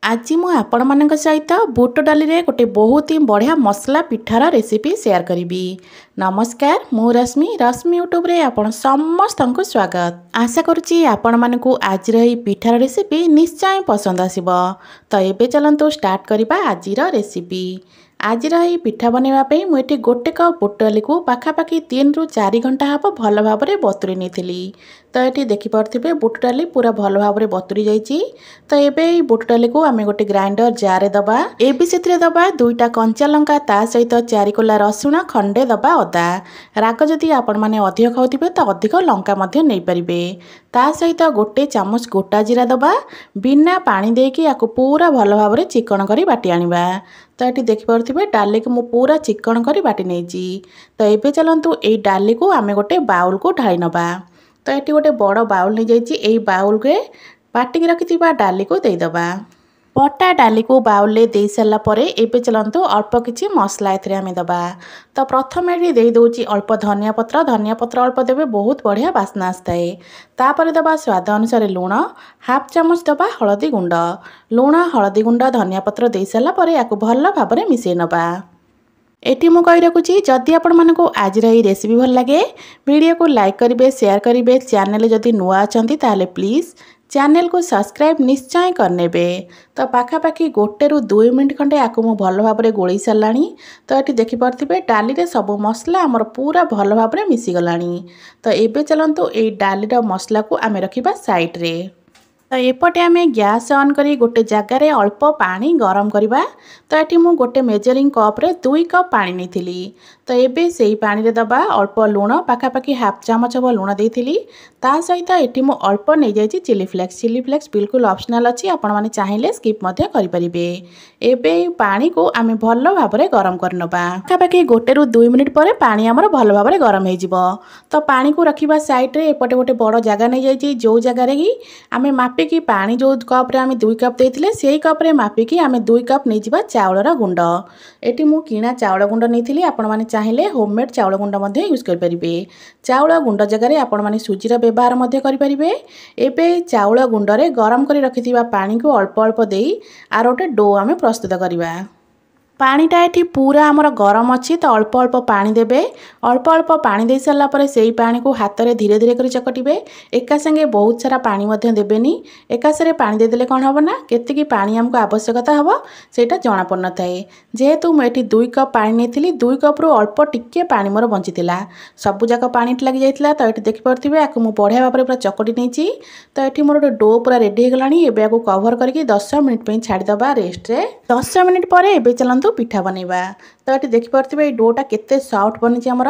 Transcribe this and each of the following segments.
आज मु आपण मान सहित बुट डाली रे गोटे बहुत ही बढ़िया मसला पिठार रेसिपी शेयर करी। नमस्कार, मु रश्मि रश्मि यूट्यूब रे आपण समस्त को स्वागत। आशा करुच्ची आपण मानकु आज रही पिठार रेसिपी निश्चय पसंद आसीबो। तो एबे चलंतु स्टार्ट करिबा आज रेसिपी। आज रही पिठा बनवाई मुझे गोटे कप बुट डाली को पाखापाखि 3 ରୁ 4 घंटा हम भल भाव में बतुरी नहीं। तो ये देखिपे बुट डाली पूरा भल भाव में बतुरी जाइए। तो ये बुट डाली को आम गोटे ग्राइंडर जार दबा एबी से दबा 2टा कंचा लंका ता सहित 4 कोला रसुण खंडे दबा अदा। राग जदि आपण मैंने अधिक खाऊे तो अधिक लंका नहीं पारे। ता सहित गोटे चामच गोटा जीरा दबा बिना पानी देकी आपको पूरा भल भाव में चिकन कर बाटी आनिबा। तो ये देखिपे डाली को मुझे पूरा चिकन कर बाटी नहीं। तो ये चलतु ये डाली को आम गोटे बाउल को ढाई नवा। तो ये गोटे बड़ बाउल नहीं जाइए बाउल के बाटिक रखि डाली को देदबा। बटा डाली को बाउल दे सारा पर एबे चलतु अल्प किसी मसला एम दबा। तो प्रथम ये दे दूची अल्प धनिया पत्र अल्प देवे बहुत बढ़िया बास्ना आए। तापर दबा स्वाद अनुसार लुण हाफ चामच दबा हलदी गुंड लुण हलदी गुंड धनिया पत्र दे सारा पर या भल भाव में मिसई नवा। एटी मु कही रखुची जदि आपण मानकु आज रही रेसिपी भल लगे वीडियो को लाइक करेंगे शेयर करेंगे। चैनल जदि नुआ अच्छा ताले प्लीज चैनल को सब्सक्राइब निश्चय करने। तो पाखापाखि 1 ରୁ 2 मिनट खंडे आपको मुझे भल भाव में गोल सारा। तो ये देखिपे डाली रे सब मसला आमर पूरा भल भाव में मिसीगला। तो ये चलतु ये डाली मसला को आम रखा साइड रे। तो एपटे आम गैस ऑन करी गोटे जगार अल्प पानी गरम करवा। तो ये मुझे गोटे मेजरिंग कप रे 2 कप पानी नहीं। तो ये से पानी रे दबा अल्प लुण पाखापाखि हाफ चामच हम लुण देती। ता सहित ये मुझे अल्प नहीं जाइए चिली फ्लेक्स बिल्कुल ऑप्शनल अच्छी आपण मैंने चाहिए स्किप करें। एबे पानी को आम भल भाव में गरम करनबा। पाखापाखि 1 ରୁ 2 मिनट पर पानी आमर भल भाव में गरम हो। तो पानी को रखा साइड रे। एपटे गोटे बड़ जगह नहीं जाइए जो जगार कि आम मापिकी पानी जो कप रे आम 2 कप देते से कप रे मापिकी आम 2 कप नहीं जावा चाउलर गुंड। एटी मु किणा चाउल गुंड नहीं आपण मैंने चाहिए होममेड चाउल गुंड यूज करेंगे। चाउल गुंड जगह आपण मैंने सुजीर व्यवहार करेंगे। एबे चाउल गुंड रे गरम कर रखि पानी को अल्प अल्प दे आर गोटे डो आम प्रस्तुत करवा। पानीटा ये पूरा आमर गरम अच्छी तो अल्प अल्प पानी देबे। अल्प अल्प पानी दे सारा पर से पानी को हाथ में धीरे धीरे कर चकटिबे। एका संगे बहुत सारा पानी देबेनी। एकाशरे पानी देदेले कौन हम ना केतिकी पानी आमको आवश्यकता हम सेटा जना पड़ न थाए। जेहेतु मुझे 2 कप पानी नहीं 2 कप रु अल्प टिके पानी मोर बंचीला सबूक पानी लग जाता। तो ये देखिपे आपको मुझे बढ़िया भाव में पूरा चकटी नहीं। तो ये मोर गोटे डो पूरा रेडी होगा। एबे कवर करके 10 मिनिट छाड़ीदबा रेस्ट रे। 10 मिनिट पर एबे चलतु पिठा बनवा। तो ये देखिपे ये डोटा केते सॉफ्ट बनी आमर।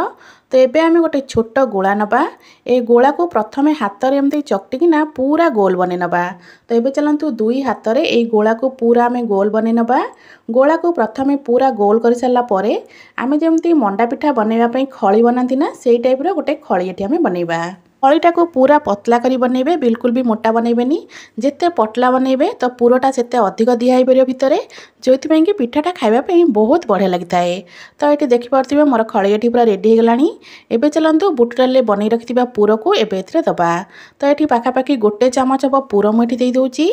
तो ये आम गोटे छोट गोला नवा। ए गोला को प्रथम हाथ में एमती चकटिकिना पूरा गोल बने नवा। तो ये चलतु 2 हाथ में ये गोला को पूरा आम गोल बने नवा। गोला को प्रथम पूरा गोल कर सारा पर आम जमी मंडा पिठा बनवाई खली बनाती ना से टाइप गोटे खली ये आम बनवा। खलीटा को पूरा पतला करी बनइबे बिल्कुल भी मोटा बनइबेनी। जिते पतला बनइबे तो पूराटा सेते अधिक दिहाई परियो भितरे जो कि पिठाटा खाइबा पे बहुत बढ़िया लगी थाए। तो ये देखिपे मोर खलीटी पूरा रेडी हो गलानी। एबे चलतु बुट डाली बनै रखिथिबा पूर को एबे एथिरे दबा। तो ये पाखापाखि 1 चामच हम पूर मुझे दे दूची।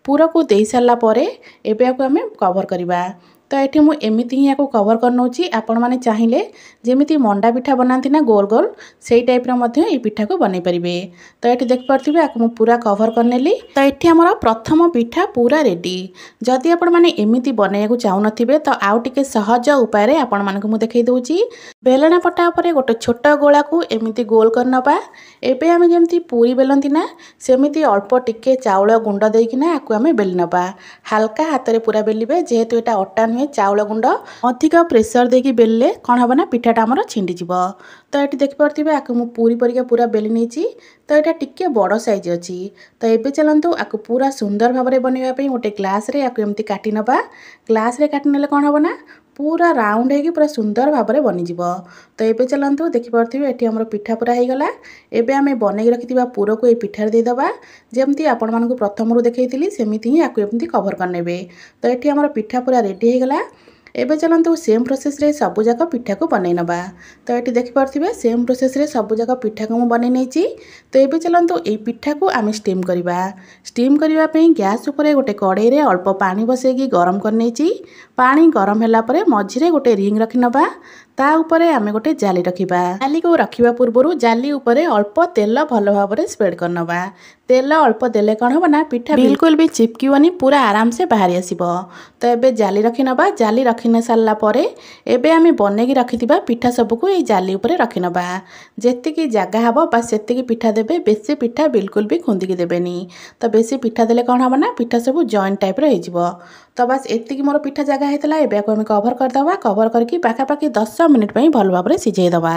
पूर को दे सारा पर एबे आको आम कवर करवा। तो ये मुझे एमती ही आपको कवर कर नौची। आपण मैंने चाहिए जमी मंडा पिठा बनाती ना गोल गोल से टाइप ये पिठा को बनई पारे। तो ये देखिपे आपको मुझे पूरा कवर करनेली। तो ये आमर प्रथम पिठा पूरा रेडी। जदि आपण मैंने एमती बनइया चाहून तो आउ टिके सहज उपाय आपण मानक मुझे देखई दूची। बेलना पटा पर गोटे छोट गोला को एमती गोल कर नवा। एबे आम जमी पूरी बेलती ना सेमती अल्प टिके चाउल गुंड देकिना आपको आम बेली नवा। हाल्का हाथ में पूरा बेलिबे जेहेतु यहाँ अटा नुहे चाउल गुंड अधिक प्रेसर देकी बेलले कौन हम ना पिठाटा आमर छिंडीज। तो ये देखिपे आपको मुझे पूरी परिका पूरा बेली नहीं। तो यहाँ टिके बड़ साइज अच्छी। तो ये चलतु आपको पूरा सुंदर भाव में बनवाई गोटे ग्लास रे आपको एमती काटी नवा। ग्लास रे काटी नेले कौन हम ना पूरा राउंड होगी पूरा सुंदर भाव में बनीज। तो ये चलतु देखिपे ये आम पिठा पूरा होगला। एबे आम बनई रखिथिबा पूर को ये पिठार देदबा जमती आपण मानकु प्रथम देखई सेमती ही आपको एमती कवर करने। तो ये आम पिठा पूरा रेडी होगला। एबे चलतु सेम प्रोसेस रे सबुजाक पिठा को बनई नबा। तो ये देखिपे सेम प्रोसेस रे सबुजाक पिठा को बनई नहीं। तो ये चलतु ये पिठा को आम स्टीम करवा। स्टीम करने गैस उपरे गोटे कड़ाई रे अल्प पानी बसैकी गरम कर पानी गरम होला परे मझिरे गोटे रिंग रखी नबा। ता उपरे आमे गोटे जाली रखिबा। जाली को रखिबा पूर्वरु जाली उपरे अल्प तेल भल भाव स्प्रेड करनबा। तेल अल्प देले कौन हम ना पिठा बिल्कुल भी चिपकिबनी, पूरा आराम से बाहरी आसीबो। तो एबे जाली रखी नबा। जाली रखी न सारला परे एबे आमे बनेकी रखिथिबा पिठा सबको ये जाली उपरे रखी नबा। जेतिकी जगह हबो बस सेतिकी पिठा देबे। बेसी पिठा बिल्कुल भी खुंदिकी देबेनी। तो बेसी पिठा देले कौन हम ना पिठा सब जॉइंट टाइप रो होइजिबो। तो बस एतिकी मोर पिठा जगह हेतला। एबे को आमे कवर कर दबा। कवर करके पाखापाखि 10 मिनिट पई भल भाव सिझाई दबा।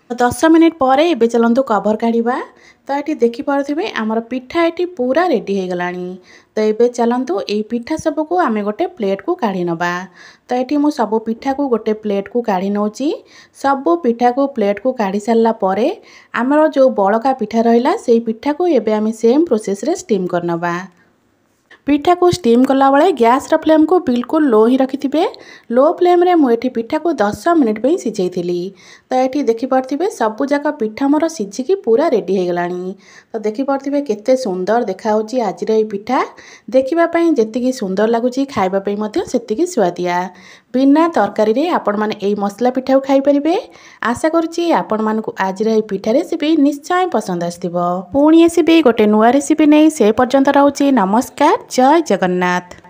10 मिनिट पर एबे चलतु कवर काढ़ा। तो ये देखिपे आमर पिठा ये पूरा रेडी हो गलानी। तो ये चलतु ये पिठा सबको आम गोटे प्लेट को काढ़ी नबा। तो ये मु सब पिठा को गोटे प्लेट को काढ़ी नौची। सब पिठा को प्लेट को काढ़ी सारा पर आमर जो बड़का पिठा रहा से पिठा को एबे आम सेम प्रोसेस रे स्टीम करनबा। पिठा को स्टीम कला बेले गैस रा फ्लेम को बिल्कुल लो ही रखिथिबे। लो फ्लेम रे मुझे पिठा को 10 मिनिट पे सिझाई थी। तो ये देखिपे सबू जाक पिठा मोर सिझिकी पूरा रेडी हो गलानी। तो देखिपे केते सुंदर देखाउची आज ये पिठा। देखापी जी सुंदर लगुच खावाई सेतिकी सुआदिया। बिना तरकारी रे आपण माने एई मसला पिठा को खाई परिबे। आशा करुची आपण मानकु आज ये पिठा रेसिपी निश्चय पसंद आसथिबो। पुणी आसीबे गोटे नुआ रेसिपी नहीं। से पर्यंत रहउची नमस्कार। जय जगन्नाथ।